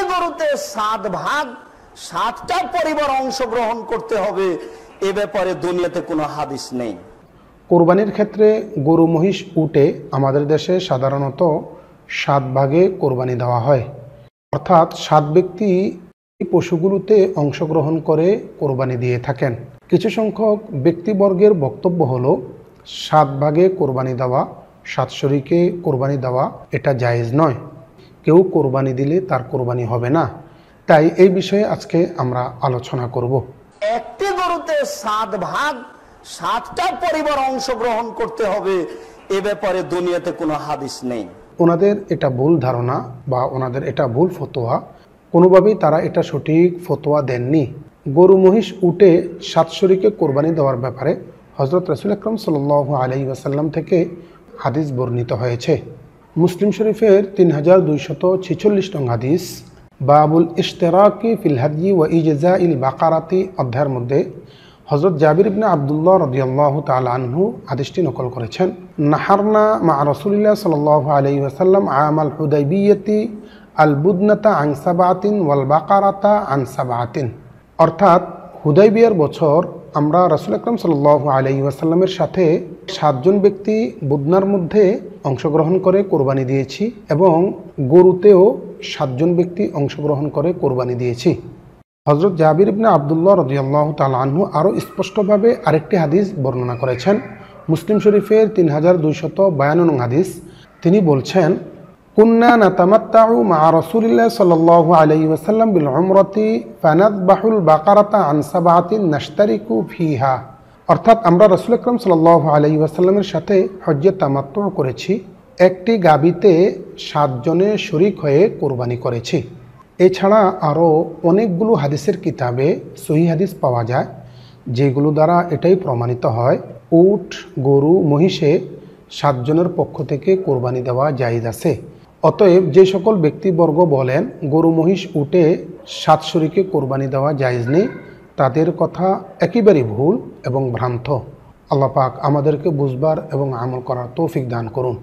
গরুতে 7 ভাগ 7টা পরিবার অংশগ্রহণ করতে হবে, এ ব্যাপারে দুনিয়াতে কোনো হাদিস নেই। কোরবানির ক্ষেত্রে গরু, মহিষ, উটে আমাদের দেশে সাধারণত 7 ভাগে কোরবানি দেওয়া হয়। অর্থাৎ 7 ব্যক্তি এই পশুগুলোতে অংশগ্রহণ করে কোরবানি দিয়ে থাকেন। কিছু সংখ্যক ব্যক্তিবর্গের বক্তব্য হলো 7 ভাগে কোরবানি দেওয়া, 7 শরীকে কোরবানি দেওয়া এটা জায়েজ নয়। কেউ কোরবানি দিলে তার কোরবানি হবে না। তাই এই বিষয়ে আজকে আমরা আলোচনা করব। একটি গরুতে 7 ভাগ 7টা পরিবার অংশগ্রহণ করতে হবে, এ ব্যাপারে দুনিয়াতে কোনো হাদিস নেই। ওনাদের এটা ভুল ধারণা বা ওনাদের এটা ভুল ফতোয়া, কোনোভাবেই তারা এটা সঠিক ফতোয়া দেননি। গরু, মহিষ, উটে 7 শরীকে কোরবানি দেওয়ার ব্যাপারে হযরত রাসূল আকরাম সাল্লাল্লাহু আলাইহি ওয়াসাল্লাম থেকে হাদিস বর্ণিত হয়েছে। মুসলিম শরীফের 3246 নং হাদিস, বাবুল ইশতিরাকি ফিল হাদয়ি ওয়া ইজজাইল বাকারাতি অধ্যায়ের মধ্যে হযরত জাবির ইবনে আব্দুল্লাহ রাদিয়াল্লাহু তাআলা আনহু হাদিসটি নকল করেছেন। নাহারনা মা রাসূলিল্লাহ সাল্লাল্লাহু আলাইহি ওয়াসাল্লাম আমাল হুদাইবিয়াতি আল বুদনাতা আন সাবআতিন ওয়াল বাকারাতা আন সাবআতিন। অর্থাৎ হুদাইবিয়ার বছর আমরা রাসূল আকরাম সাল্লাল্লাহু আলাইহি ওয়াসাল্লামের সাথে 7 জন ব্যক্তি বুদনার মধ্যে অংশগ্রহণ করে কোরবানি দিয়েছি এবং গরুতেও 7 জন ব্যক্তি অংশগ্রহণ করে কোরবানি দিয়েছি। হযরত জাবির ইবনে আব্দুল্লাহ রাদিয়াল্লাহু তাআলা আনহু আরও স্পষ্টভাবে আরেকটি হাদিস বর্ণনা করেছেন। মুসলিম শরীফের 3252 নং হাদিস, তিনি বলছেন, কুন্না নাতামাত্তাউ মা রাসূলিল্লাহ সাল্লাল্লাহু আলাইহি ওয়াসাল্লাম বিল উমরাতি ফানাযবাহুল বাকারাতা আন সাবআতিন নাশতারিকু ফিহা। অর্থাৎ আমরা রাসূল আকরাম সাল্লাল্লাহু আলাইহি ওয়াসাল্লামের সাথে হজ্জে তামাত্তু করেছি, একটি গাভীতে 7 জনে শরীক হয়ে কোরবানি করেছি। এছাড়া আরও অনেকগুলো হাদিসের কিতাবে সহিহ হাদিস পাওয়া যায় যেগুলো দ্বারা এটাই প্রমাণিত হয় উট, গরু, মহিষে 7 জনের পক্ষ থেকে কোরবানি দেওয়া জায়েজ আছে। অতএব যে সকল ব্যক্তিবর্গ বলেন গরু, মহিষ, উটে 7 শরীকে কোরবানি দেওয়া জায়েজ নেই, তাদের কথা একেবারেই ভুল এবং ভ্রান্ত। আল্লাহ পাক আমাদেরকে বুঝবার এবং আমল করার তৌফিক দান করুন।